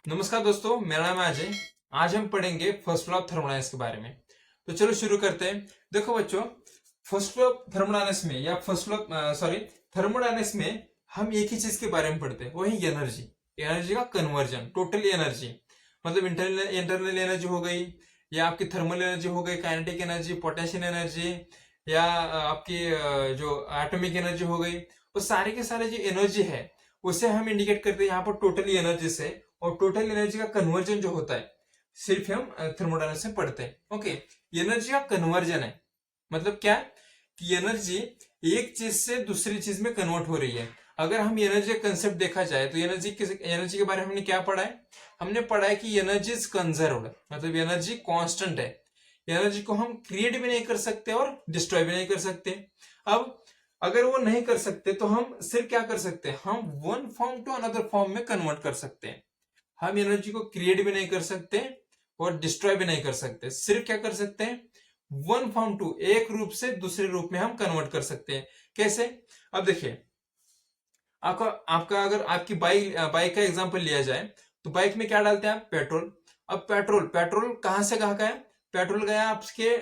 नमस्कार दोस्तों, मेरा नाम है अजय। आज हम पढ़ेंगे फर्स्ट लॉ ऑफ थर्मोडायनेमिक्स के बारे में। तो चलो शुरू करते हैं। देखो बच्चों, फर्स्ट लॉ ऑफ थर्मोडायनेमिक्स में या फर्स्ट लॉ सॉरी थर्मोडायनेमिक्स में हम एक ही चीज के बारे में पढ़ते हैं, वो है एनर्जी। एनर्जी का कन्वर्जन, टोटल एनर्जी, मतलब इंटरनल एनर्जी हो गई, या आपकी थर्मल एनर्जी हो गई, काइनेटिक एनर्जी, पोटेंशियल एनर्जी, या आपकी जो एटॉमिक एनर्जी हो गई। वो सारे के सारे जो एनर्जी है उसे हम इंडिकेट करते हैं यहाँ पर टोटल एनर्जी से। और टोटल एनर्जी का कन्वर्जन जो होता है सिर्फ हम थर्मोडायनामिक्स में पढ़ते हैं। ओके, एनर्जी का कन्वर्जन है मतलब क्या कि एनर्जी एक चीज से दूसरी चीज में कन्वर्ट हो रही है। अगर हम एनर्जी का कंसेप्ट देखा जाए तो एनर्जी के बारे में हमने क्या पढ़ा है? हमने पढ़ा है कि एनर्जी इज कंजर्व्ड, मतलब एनर्जी कांस्टेंट है। एनर्जी को हम क्रिएट भी नहीं कर सकते और डिस्ट्रॉय भी नहीं कर सकते। अब अगर वो नहीं कर सकते तो हम सिर्फ क्या कर सकते हैं? हम one form to another form में कन्वर्ट कर सकते हैं। हम एनर्जी को क्रिएट भी नहीं कर सकते और डिस्ट्रॉय भी नहीं कर सकते, सिर्फ क्या कर सकते हैं? वन फॉर्म टू, एक रूप से दूसरे रूप में हम कन्वर्ट कर सकते हैं। कैसे? अब देखिए, आपका आपका अगर आपकी बाइक का एग्जांपल लिया जाए तो बाइक में क्या डालते हैं आप? पेट्रोल। अब पेट्रोल पेट्रोल कहां से कहां गया? पेट्रोल गया आपके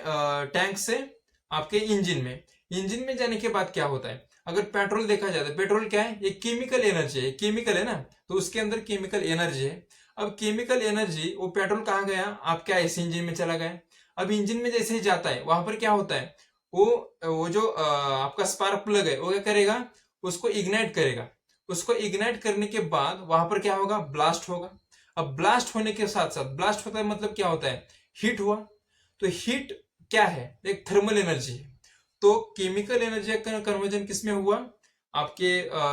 टैंक से आपके इंजन में। इंजन में जाने के बाद क्या होता है? अगर पेट्रोल देखा जाए तो पेट्रोल क्या है? एक केमिकल एनर्जी है, केमिकल है ना, तो उसके अंदर केमिकल एनर्जी है। अब केमिकल एनर्जी, वो पेट्रोल कहाँ गया? आपके आईसी इंजन में चला गया। अब इंजन में जैसे ही जाता है वहां पर क्या होता है? वो जो आपका स्पार्क प्लग है वो क्या करेगा? उसको इग्नाइट करेगा। उसको इग्नाइट करने के बाद वहां पर क्या होगा? ब्लास्ट होगा। अब ब्लास्ट होने के साथ साथ, ब्लास्ट होता है मतलब क्या होता है? हीट हुआ। तो हीट क्या है? एक थर्मल एनर्जी है। तो केमिकल एनर्जी का कन्वर्जन किस में हुआ? आपके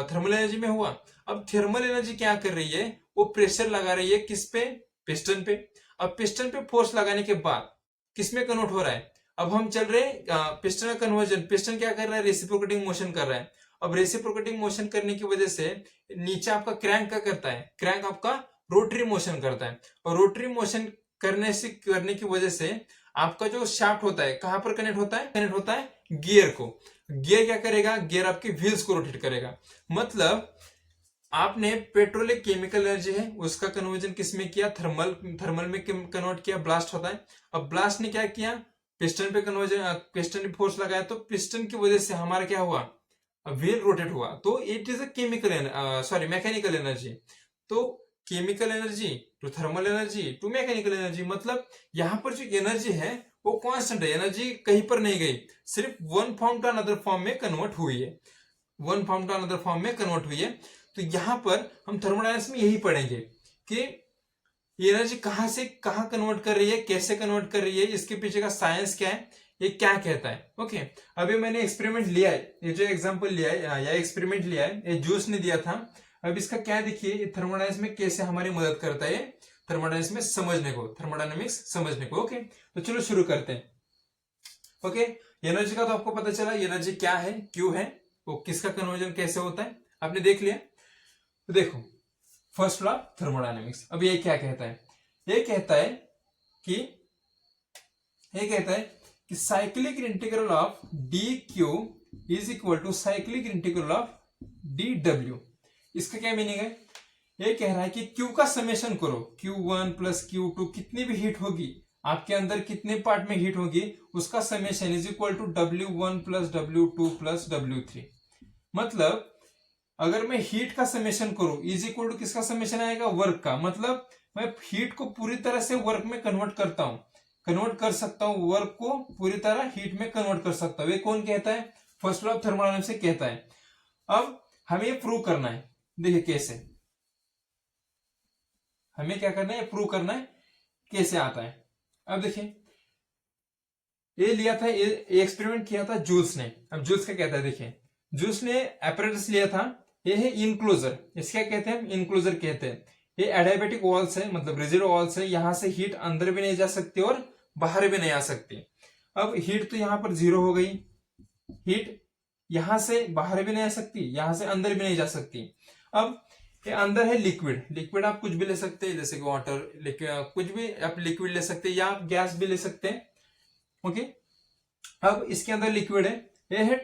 थर्मल एनर्जी में हुआ। अब थर्मल एनर्जी क्या कर रही है? वो प्रेशर लगा रही है किस पे? पिस्टन पे। अब पिस्टन पे फोर्स लगाने के बाद किस में कन्वर्ट हो रहा है? अब हम चल रहे हैं पिस्टन का कन्वर्जन। पिस्टन क्या कर रहा है? रेसिप्रोकेटिंग मोशन कर रहा है। अब रेसिप्रोकेटिंग मोशन करने की वजह से नीचे आपका क्रैंक क्या करता है? क्रैंक आपका रोटरी मोशन करता है। और रोटरी मोशन करने की वजह से आपका जो शाफ्ट होता है कहां पर कनेक्ट होता है? कनेक्ट होता है गियर को। गियर क्या करेगा? गियर आपके व्हील्स को रोटेट करेगा। मतलब आपने पेट्रोल एक केमिकल एनर्जी है, उसका कन्वर्जन किस में किया? थर्मल थर्मल में कन्वर्ट किया, ब्लास्ट होता है। अब ब्लास्ट ने क्या किया? पिस्टन पे कन्वर्जन, पिस्टन पे फोर्स लगाया तो पिस्टन की वजह से हमारा क्या हुआ? व्हील रोटेट हुआ। तो it is a chemical sorry mechanical energy. तो chemical energy to thermal energy to mechanical energy, मतलब यहां पर जो एनर्जी है वो कांस्टेंट है, एनर्जी कहीं पर नहीं गई, सिर्फ one form to another form में कन्वर्ट हुई है। One form to another form में कन्वर्ट हुई है। तो यहां पर हम थर्मोडायनेमिक्स में यही पढ़ेंगे कि एनर्जी कहां से कहां कन्वर्ट कर रही है, कैसे कन्वर्ट कर रही है, इसके पीछे का साइंस क्या है, ये क्या कहता है। ओके, अभी मैंने एक्सपेरिमेंट लिया है, ये जो एग्जांपल लिया है या एक्सपेरिमेंट लिया है, ये जूस ने दिया था। अब इसका क्या देखिए, ये थर्मोडायनेमिक्स में कैसे हमारी मदद करता है, थर्मोडायनेमिक्स में समझने को, थर्मोडायनेमिक्स समझने को। ओके, तो चलो शुरू करते हैं। ओके, एनर्जी का तो आपको पता चला, एनर्जी क्या है, क्यों है, वो किसका कन्वर्जन कैसे होता है, आपने देख लिया। तो देखो, फर्स्ट लॉ थर्मोडायनेमिक्स, अब ये क्या कहता है? ये कहता है कि ये कहता है कि cyclic integral of D Q is equal to cyclic integral of D W. इसका क्या मीनिंग है? ये कह रहा है कि क्यू का समेशन करो, Q1 प्लस Q2, कितनी भी हीट होगी आपके अंदर, कितने पार्ट में हीट होगी, उसका summation is equal to W1 plus W2 plus W3। मतलब अगर मैं हीट का समेशन करूं इज इक्वल टू किसका समेशन आएगा? वर्क का। मतलब मैं हीट को पूरी तरह से वर्क में कन्वर्ट करता हूं, कन्वर्ट कर सकता हूं, वर्क को पूरी तरह हीट में कन्वर्ट कर सकता हूं। ये कौन कहता है? फर्स्ट लॉ ऑफ थर्मोडायनेमिक्स से कहता है। अब हमें ये प्रूव करना है। देखिए कैसे, हमें क्या करना है? प्रूव करना है कैसे आता है। अब देखिए, ये लिया था, ये एक्सपेरिमेंट किया था जूल्स ने। अब जूल्स क्या कहता है, देखिए जूल्स ने एपरेटस लिया था, ये है इनक्लोजर। इसका कहते हैं इनक्लोजर कहते हैं। ये एडियाबेटिक वॉल्स है, मतलब रिजिड वॉल्स है, यहां से हीट अंदर भी नहीं जा सकती और बाहर भी नहीं आ सकती। अब हीट तो यहां पर जीरो हो गई, हीट यहां से बाहर भी नहीं आ सकती, यहां से अंदर भी नहीं जा सकती। अब ये अंदर है लिक्विड, लिक्विड आप कुछ भी ले सकते हैं, जैसे कि वाटर, कुछ भी आप लिक्विड ले सकते हैं या आप गैस भी ले सकते हैं। ओके, अब इसके अंदर लिक्विड है, ये है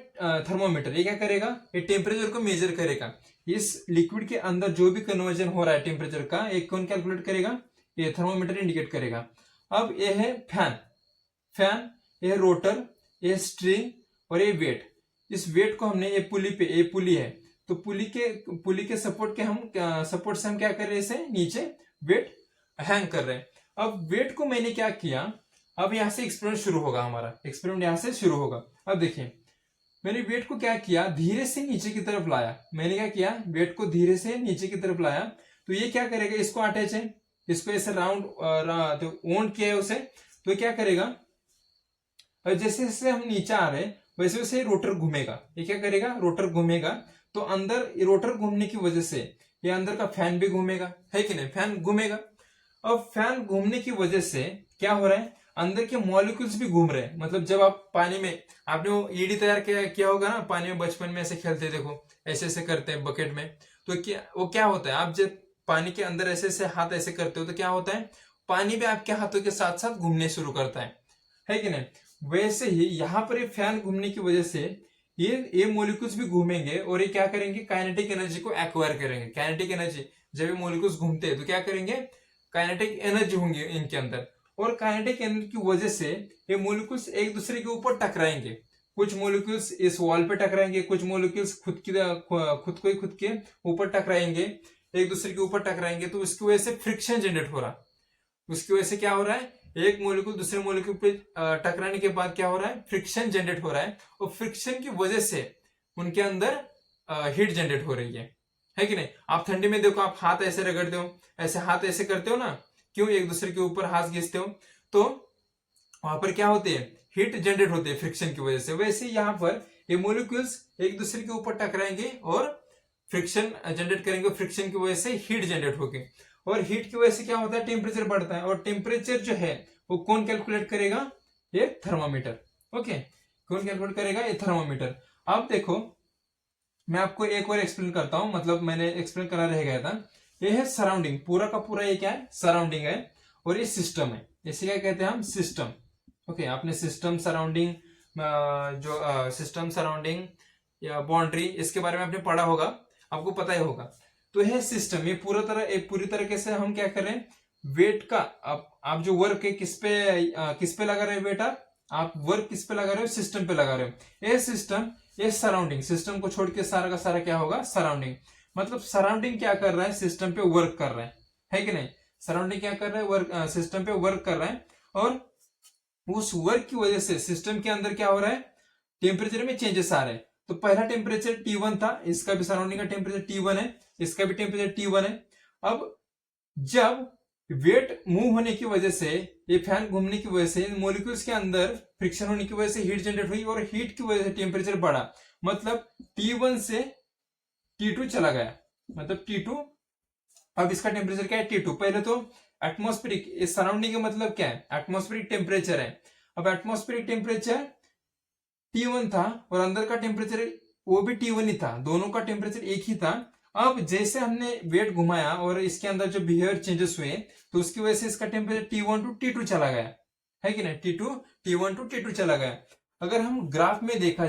थर्मोमीटर। ये क्या करेगा, ये टेम्परेचर को मेजर करेगा। इस लिक्विड के अंदर जो भी कन्वर्जन हो रहा है टेम्परेचर का, एक कौन कैलकुलेट करेगा, ये थर्मोमीटर इंडिकेट करेगा। अब ये है फैन, ये रोटर, ये स्ट्रिंग और ये वेट। इस वेट को हमने ये पुली है, तो पुली के सपोर्ट से हम क्या कर रहे हैं, इसे नीचे वेट हैंग कर रहे हैं। अब वेट को मैंने क्या किया, अब यहां से एक्सपेरिमेंट शुरू होगा, हमारा एक्सपेरिमेंट यहां से शुरू होगा। अब देखिए मैंने वेट को क्या किया, धीरे से नीचे की तरफ लाया। मैंने क्या किया, वेट को धीरे से नीचे की तरफ लाया, तो ये क्या करेगा, इसको अटैच है, इसको ऐसे राउंड तो ओन किया है उसे, तो क्या करेगा, और जैसे जैसे हम नीचे आ रहे हैं वैसे वैसे रोटर घूमेगा। ये क्या करेगा, रोटर घूमेगा, तो अंदर रोटर घूमने की वजह से ये अंदर का फैन भी घूमेगा, है कि नहीं, फैन घूमेगा। अब फैन घूमने की वजह से क्या हो रहा है, अंदर के मॉलिक्यूल्स भी घूम रहे हैं। मतलब जब आप पानी में, आपने वो ईडी तैयार किया होगा ना, पानी में बचपन में ऐसे खेलते, देखो ऐसे ऐसे करते हैं बकेट में, तो क्या होता है, आप जब पानी के अंदर ऐसे ऐसे हाथ ऐसे करते हो तो क्या होता है, पानी भी आपके हाथों के साथ साथ घूमने शुरू करता है कि नहीं। वैसे ही यहाँ पर ये फैन घूमने की वजह से ये मॉलिक्यूल्स भी घूमेंगे और ये क्या करेंगे, काइनेटिक एनर्जी को एक्वायर करेंगे। काइनेटिक एनर्जी, जब ये मॉलिक्यूल्स घूमते हैं तो क्या करेंगे, काइनेटिक एनर्जी होंगी इनके अंदर, और काइनेटिक एनर्जी की वजह से ये मॉलिक्यूल्स एक दूसरे के ऊपर टकराएंगे। कुछ मॉलिक्यूल्स इस वॉल पे टकराएंगे, कुछ मॉलिक्यूल्स खुद के ऊपर टकराएंगे, एक दूसरे के ऊपर टकराएंगे, तो उसकी वजह से फ्रिक्शन जनरेट हो रहा है। उसकी वजह से क्या हो रहा है, एक मॉलिक्यूल दूसरे मॉलिक्यूल पे टकराने के बाद क्या हो रहा है, फ्रिक्शन जनरेट हो रहा है, और फ्रिक्शन की वजह से उनके अंदर हीट जनरेट हो रही है कि नहीं। आप ठंडी में देखो, आप हाथ ऐसे रगड़ते हो, ऐसे हाथ ऐसे करते हो ना, क्यों, एक दूसरे के ऊपर हाथ घिसते हो, तो वहां पर क्या होती है, हीट जनरेट होती है फ्रिक्शन की वजह से। वैसे यहाँ पर ये मॉलिक्यूल्स एक दूसरे के ऊपर टकराएंगे और फ्रिक्शन जनरेट करेंगे, फ्रिक्शन की वजह से हीट जनरेट होगी, और हीट की वजह से क्या होता है, टेम्परेचर बढ़ता है, और टेम्परेचर जो है वो कौन कैलकुलेट करेगा, ये थर्मामीटर। ओके, कौन कैलकुलेट करेगा, ये थर्मामीटर। अब देखो मैं आपको एक और एक्सप्लेन करता हूं, मतलब मैंने एक्सप्लेन करना रह गया था। ये है सराउंडिंग, पूरा का पूरा ये क्या है, सराउंडिंग है, और ये सिस्टम है, इसे क्या कहते हैं हम, सिस्टम। ओके, आपने सिस्टम सराउंडिंग, जो सिस्टम सराउंडिंग या बाउंड्री, इसके बारे में आपने पढ़ा होगा, आपको पता ही होगा। तो है सिस्टम, ये पूरी तरीके से हम क्या कर रहे हैं, वेट का, आप जो वर्क है किस पे लगा रहे हो बेटा, आप वर्क किस पे लगा रहे हो, सिस्टम पे लगा रहे हो। ये सिस्टम, ये सराउंडिंग, सिस्टम को छोड़ के सारा का सारा क्या होगा, सराउंडिंग। मतलब सराउंडिंग क्या कर रहा है, सिस्टम पे वर्क कर रहा है कि नहीं। सराउंडिंग क्या कर रहा है, वर्क, सिस्टम पे वर्क कर रहा है, और उस वर्क की वजह से सिस्टम के अंदर क्या हो रहा है, टेम्परेचर में चेंजेस आ रहे हैं। तो पहला टेम्परेचर T1 था, इसका भी सराउंडिंग का टेम्परेचर T1 है, इसका भी टेम्परेचर T1 है। अब जब वेट मूव होने की वजह से, ये फैन घूमने की वजह से, मॉलिक्यूल्स के अंदर फ्रिक्शन होने की वजह से हीट जनरेट हुई, और हीट की वजह से टेम्परेचर बढ़ा, मतलब T1 से T2 चला गया, मतलब T2। अब इसका टेम्परेचर क्या है, T2। पहले तो एटमॉस्फेरिक, इस सराउंडिंग का मतलब क्या है, एटमॉस्फेरिक टेम्परेचर है। अब एटमॉस्फेरिक टेम्परेचर T1 था, और अंदर का टेम्परेचर वो भी T1 ही था, दोनों का टेम्परेचर एक ही था। अब जैसे हमने वेट घुमाया और इसके अंदर जो बिहेवियर चेंजेस हुए, तो उसकी वजह से इसका टेम्परेचर T1 टू T2 चला गया, है कि नहीं, T1 टू T2 चला गया। अगर हम ग्राफ में देखा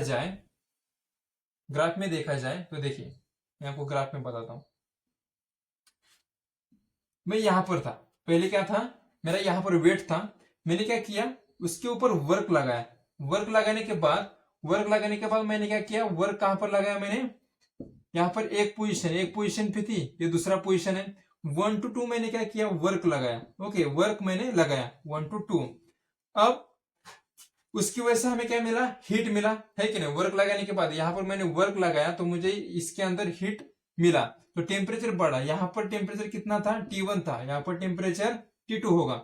जाए तो देखिए, मैं आपको ग्राफ में बताता हूं। मैं यहां पर था, पहले क्या था, मेरा यहां पर वेट था, मैंने क्या किया, उसके ऊपर वर्क लगाया, वर्क लगाने के बाद मैंने क्या किया, वर्क कहां पर लगाया, मैंने यहां पर एक पोजीशन पे थी, ये दूसरा पोजीशन है, 1 to 2 मैंने क्या किया, वर्क लगाया। ओके, वर्क मैंने लगाया 1 to 2। अब उसकी वजह से हमें क्या मिला, हीट मिला, है कि नहीं। वर्क लगाने के बाद यहां पर मैंने वर्क लगाया, तो मुझे इसके अंदर हीट मिला, तो टेम्परेचर बढ़ा। यहां पर टेम्परेचर कितना था, T1 था, यहां पर टेम्परेचर T2 होगा।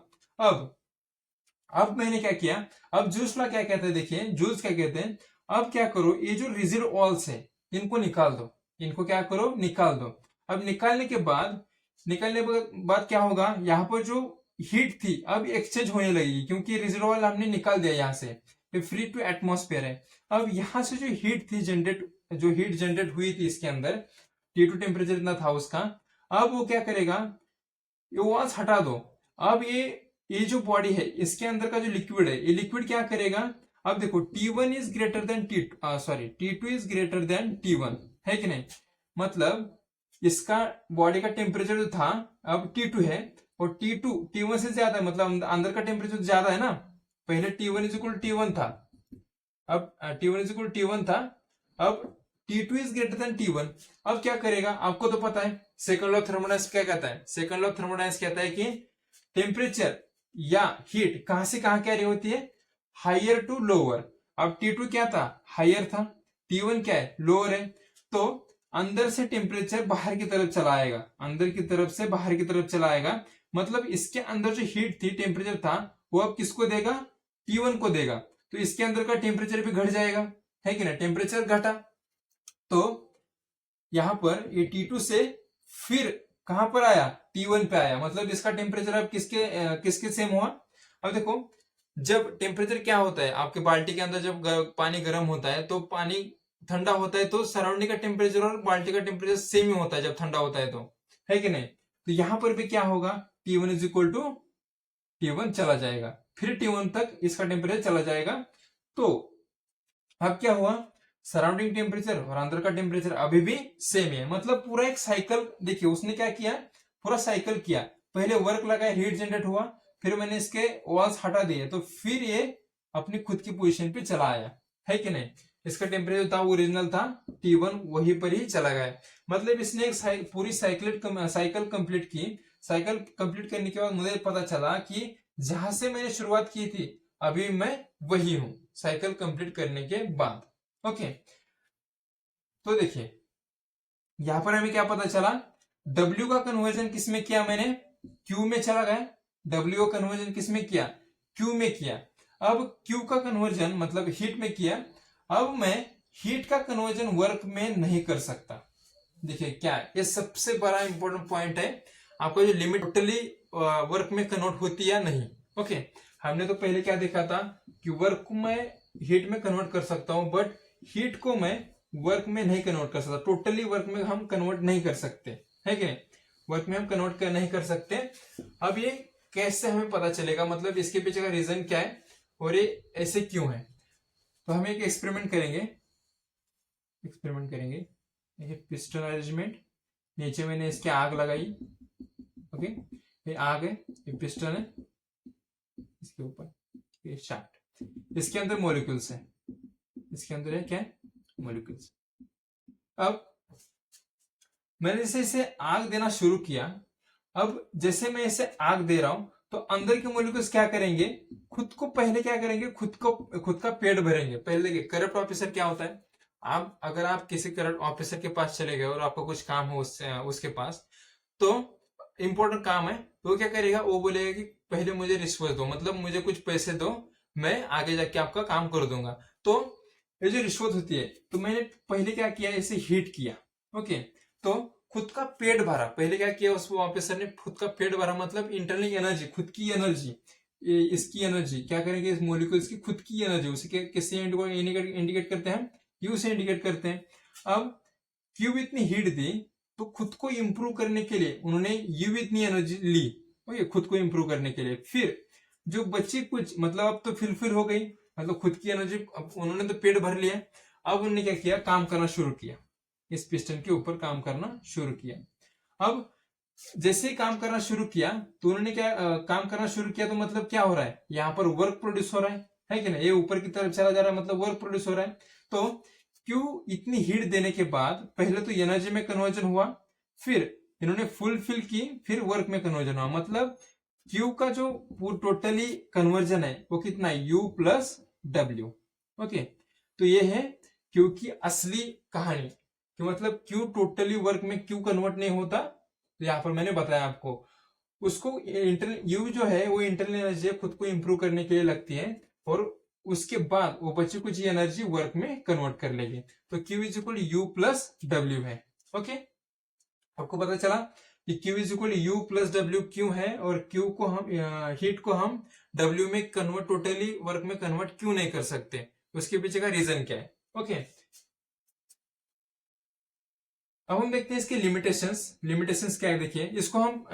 अब मैंने क्या किया, अब जूल्स लॉ क्या कहते हैं, देखिए जूल्स क्या कहते हैं। अब क्या करो, ये जो रिजिड वॉल्स है इनको निकाल दो, इनको क्या करो, निकाल दो। अब निकालने के बाद क्या होगा, यहाँ पर जो हीट थी अब एक्सचेंज होने लगेगी, क्योंकि रिजिड वॉल हमने निकाल दिया यहाँ से, ये फ्री टू एटमॉस्फेयर है। अब यहाँ से जो हीट जनरेट हुई थी इसके अंदर, T2 टेम्परेचर इतना था उसका, अब वो क्या करेगा, ये वॉल्स हटा दो। अब ये जो बॉडी है इसके अंदर का जो लिक्विड है, ये लिक्विड क्या करेगा, अब देखो T1 is greater than T2 is greater than T1, है कि नहीं? मतलब इसका बॉडी का टेम्परेचर जो था अब T2 है, और T2 T1 से ज्यादा है, मतलब अंदर का टेम्परेचर ज्यादा है ना। पहले T1 इज इक्वल T1 था, अब T1 इज इक्वल T1 था, अब T2 is greater than T1। अब क्या करेगा, आपको तो पता है सेकंड लॉ ऑफ थर्मोडायनेमिक्स क्या कहता है। सेकंड लॉ ऑफ थर्मोडायनेमिक्स कहता है कि टेम्परेचर या हीट कहां से कहां कैरी होती है, हायर टू लोअर। अब T2 क्या था, हायर था, T1 क्या है, लोअर है। तो अंदर से टेम्परेचर बाहर की तरफ चला आएगा, अंदर की तरफ से बाहर की तरफ चला आएगा। मतलब इसके अंदर जो हीट थी, टेम्परेचर था, वो अब किसको देगा, T1 को देगा। तो इसके अंदर का टेम्परेचर भी घट जाएगा, है कि ना, टेम्परेचर घटा। तो यहां पर ये T2 से फिर कहां पर आया, T1 पे आया। मतलब इसका टेम्परेचर अब किसके सेम हुआ। अब देखो, जब टेम्परेचर क्या होता है आपके बाल्टी के अंदर, जब पानी गर्म होता है तो पानी ठंडा होता है, तो सराउंडिंग का टेम्परेचर और बाल्टी का टेम्परेचर सेम ही होता है जब ठंडा होता है तो, है कि नहीं। तो यहां पर भी क्या होगा, T1 is equal to T1 चला जाएगा, फिर T1 तक इसका टेम्परेचर चला जाएगा। तो अब क्या हुआ, सराउंडिंग टेम्परेचर और अंदर का टेम्परेचर अभी भी सेम है। मतलब पूरा एक साइकिल देखिए, उसने क्या किया, पूरा साइकिल किया। पहले वर्क लगाया, हीट जनरेट हुआ, फिर मैंने इसके वॉल्स हटा दिए, तो फिर ये अपनी खुद की पोजीशन पे चला आया, है कि नहीं। इसका टेम्परेचर था, ओरिजिनल था T1, वहीं पर ही चला गया। मतलब इसने एक पूरी साइकिल कंप्लीट की। साइकिल कंप्लीट करने के बाद मुझे पता चला कि जहां से मैंने शुरुआत की थी अभी मैं वही हूं, साइकिल कंप्लीट करने के बाद। ओके, तो देखिए यहां पर हमें क्या पता चला, W का कन्वर्जन किसमें किया मैंने, Q में चला गया। W का कन्वर्जन किसमें किया, Q में किया। अब Q का कन्वर्जन मतलब हीट में किया। अब मैं हीट का कन्वर्जन वर्क में नहीं कर सकता। देखिए क्या है, ये सबसे बड़ा इंपॉर्टेंट पॉइंट है। आपको जो लिमिट टोटली वर्क में कन्वर्ट होती है या नहीं। ओके, हमने तो पहले क्या देखा था कि वर्क को मैं हीट में कन्वर्ट कर सकता हूं, बट हीट को मैं वर्क में नहीं कन्वर्ट कर सकता। टोटली वर्क में हम कन्वर्ट नहीं कर सकते, है कि नहीं, वर्क में हम कन्वर्ट नहीं कर सकते। अब ये कैसे हमें पता चलेगा, मतलब इसके पीछे का रीजन क्या है और ये ऐसे क्यों है। तो हम एक एक्सपेरिमेंट करेंगे। पिस्टन अरेंजमेंट, नीचे मैंने इसके आग लगाई। ओके, ये आग है, ये पिस्टन है, इसके ऊपर ये शाफ्ट, इसके अंदर मॉलिक्यूल्स है, इसके अंदर है क्या, मॉलिक्यूल्स। अब मैंने जैसे इसे आग देना शुरू किया। अब जैसे मैं इसे आग दे रहा हूं तो अंदर के मॉलिक्यूल्स क्या करेंगे, खुद को पहले क्या करेंगे, खुद का पेट भरेंगे। पहले देखिए करप्ट ऑफिसर क्या होता है, आप अगर आप किसी करप्ट ऑफिसर के पास चले गए और आपको कुछ काम हो उसके पास, तो इंपॉर्टेंट काम है, तो वो क्या करेगा, वो बोलेगा कि पहले मुझे रिश्वत दो, मतलब मुझे कुछ पैसे दो, मैं आगे जाके आपका काम कर दूंगा। तो ये जो रिश्वत होती है, तो मैंने पहले क्या किया, इसे हीट किया। ओके, तो खुद का पेट भरा। पहले क्या किया उस ऑफिसर ने, खुद का पेट भरा, मतलब इंटरनल एनर्जी, खुद की एनर्जी, इसकी एनर्जी क्या करेंगे, इस मॉलिक्यूल्स की खुद की एनर्जी, उसे किससे इंडिकेट करते हैं, क्यू से इंडिकेट करते हैं। अब क्यू इतनी हीट दी, तो खुद को इंप्रूव करने के लिए उन्होंने यू इतनी एनर्जी ली, ओके, खुद को इंप्रूव करने के लिए। फिर जो बच्ची कुछ, मतलब अब तो फिल हो गई, मतलब खुद की एनर्जी, उन्होंने तो पेट भर लिया। अब उन्होंने क्या किया, काम करना शुरू किया, इस पिस्टन के ऊपर काम करना शुरू किया। अब जैसे ही काम करना शुरू किया, तो उन्होंने क्या काम करना शुरू किया, तो मतलब क्या हो रहा है, यहाँ पर वर्क प्रोड्यूस हो रहा है कि नहीं, ये ऊपर की तरफ चला जा रहा है, मतलब वर्क प्रोड्यूस हो रहा है। तो क्यों इतनी हीट देने के बाद पहले तो एनर्जी में कन्वर्जन हुआ, फिर इन्होंने फुलफिल की, फिर वर्क में कन्वर्जन हुआ। मतलब क्यू का जो टोटली कन्वर्जन है वो कितना है, U प्लस W। ओके, तो ये है क्यू की असली कहानी, कि मतलब क्यू टोटली वर्क में क्यू कन्वर्ट नहीं होता। तो यहां पर मैंने बताया आपको, उसको इंटरनल यू जो है वो इंटरनल एनर्जी खुद को इंप्रूव करने के लिए लगती है, और उसके बाद वो बच्चे कुछ एनर्जी वर्क में कन्वर्ट कर लेगी। तो Q is equal U plus W है। ओके, आपको पता चला कि Q is equal U plus W क्यों है, और क्यू को हम हीट को हम W में कन्वर्ट, टोटली वर्क में कन्वर्ट क्यों नहीं कर सकते, उसके पीछे का रीजन क्या है। ओके, अब हम देखते हैं इसके लिमिटेशंस क्या है। देखिए, इसको हम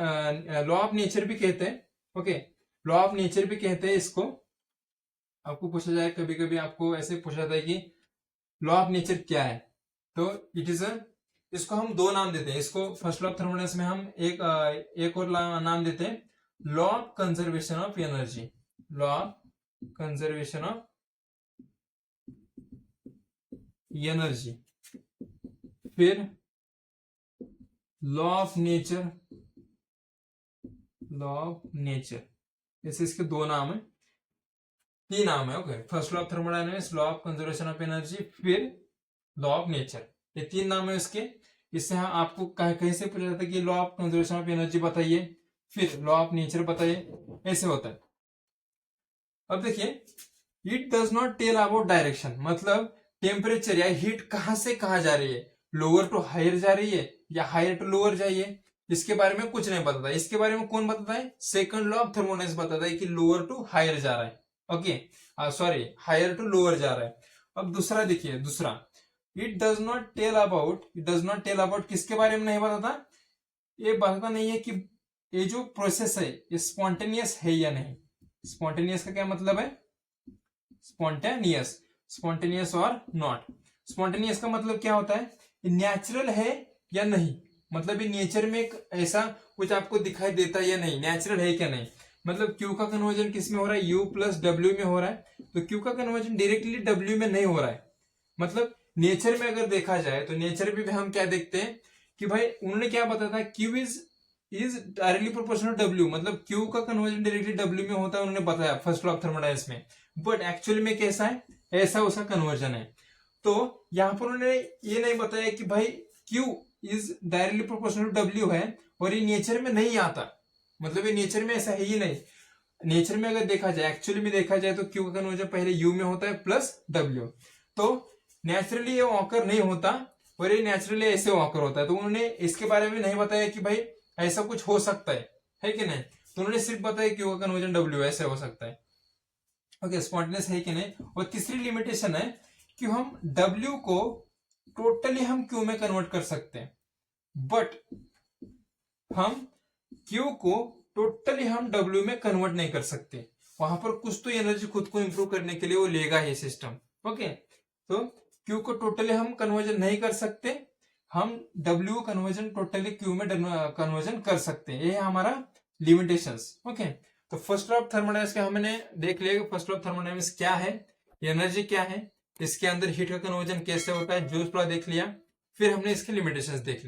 लॉ ऑफ नेचर भी कहते हैं। ओके, लॉ ऑफ नेचर भी कहते हैं इसको। आपको पूछा जाए, कभी कभी आपको ऐसे पूछा जाता है कि लॉ ऑफ नेचर क्या है, तो इट इज इसको हम दो नाम देते हैं। इसको फर्स्ट लॉ ऑफ थर्मोडायनेमिक्स में हम एक और नाम देते हैं, law of conservation of energy. Law of conservation of energy. फिर law of nature, law of nature. ऐसे इसके दो नाम है, तीन नाम है। Okay, first law of thermodynamics, law of conservation of energy, फिर लॉ ऑफ नेचर। ये तीन नाम है इसके। इससे हाँ आपको कहीं से पूछा जाता है कि law of conservation of energy बताइए, फिर लॉ ऑफ नेचर बताइए, ऐसे होता है। अब देखिए, it does not tell about direction, मतलब टेम्परेचर या हीट कहां से कहां जा रही है, लोअर टू हायर जा रही है या हायर टू लोअर जाइए, इसके बारे में कुछ नहीं बताता। इसके बारे में कौन बताता है, सेकंड लॉ ऑफ थर्मोडायनेमिक्स बताता है कि लोअर टू हायर जा रहा है। Okay, sorry, higher to lower जा रहा है। अब दूसरा देखिए, दूसरा, it does not tell about, it does not tell about किसके बारे में नहीं बताता, ये बताता नहीं है कि ये जो प्रोसेस है ये स्पॉन्टेनियस है या नहीं। स्पॉन्टेनियस का क्या मतलब है, स्पॉन्टेनियस, स्पॉन्टेनियस और नॉट। स्पॉन्टेनियस का मतलब क्या होता है, नेचुरल है या नहीं, मतलब ये नेचर में एक ऐसा कुछ आपको दिखाई देता है या नहीं, नेचुरल है क्या नहीं। मतलब क्यू का कन्वर्जन किस में हो रहा है, यू प्लस डब्ल्यू में हो रहा है, तो क्यू का कन्वर्जन डायरेक्टली डब्ल्यू में नहीं हो रहा है। मतलब नेचर में अगर देखा जाए तो नेचर में भी हम क्या देखते हैं कि भाई उन्होंने क्या बताया था, Q is directly proportional W, मतलब क्यू का कन्वर्जन डायरेक्टली डब्ल्यू में होता है, उन्होंने बताया फर्स्ट लॉ ऑफ थर्मोडायनेमिक्स में। बट एक्चुअली में कैसा है, ऐसा उसका कन्वर्जन है। तो यहां पर उन्होंने ये नहीं बताया कि भाई Q is directly proportional to W है और ये नेचर में नहीं आता, मतलब ये नेचर में ऐसा है ही नहीं। नेचर में अगर देखा जाए, एक्चुअली में देखा जाए, तो क्यू का कन्वर्जन पहले यू में होता है प्लस डब्ल्यू, तो नेचुरली ये ऑकर नहीं होता और ये नेचुरली ऐसे ऑकर होता है। तो उन्होंने इसके बारे में नहीं बताया कि भाई ऐसा कुछ हो सकता है कि नहीं, तो उन्होंने सिर्फ बताया क्यू का कन्वर्जन डब्ल्यू ऐसे हो सकता है। ओके, स्पॉन्टेनियस है कि नहीं। और तीसरी लिमिटेशन है कि हम डब्ल्यू को टोटली हम क्यू में कन्वर्ट कर सकते हैं, बट हम क्यू को टोटली हम डब्ल्यू में कन्वर्ट नहीं कर सकते। वहां पर कुछ तो एनर्जी खुद को इंप्रूव करने के लिए वो लेगा ही सिस्टम। ओके, तो क्यू को टोटली हम कन्वर्जन नहीं कर सकते, हम डब्ल्यू कन्वर्जन टोटली क्यू में कन्वर्जन कर सकते हैं, ये है हमारा लिमिटेशंस। ओके, तो फर्स्ट लॉ ऑफ थर्मोडायनेमिक्स का हमने देख लिया, फर्स्ट लॉ ऑफ थर्मोडायनेमिक्स क्या है, एनर्जी क्या है, इसके अंदर हीट का कन्वर्जन कैसे होता है, जूल्स लॉ देख लिया, फिर हमने इसके लिमिटेशंस देख लिया।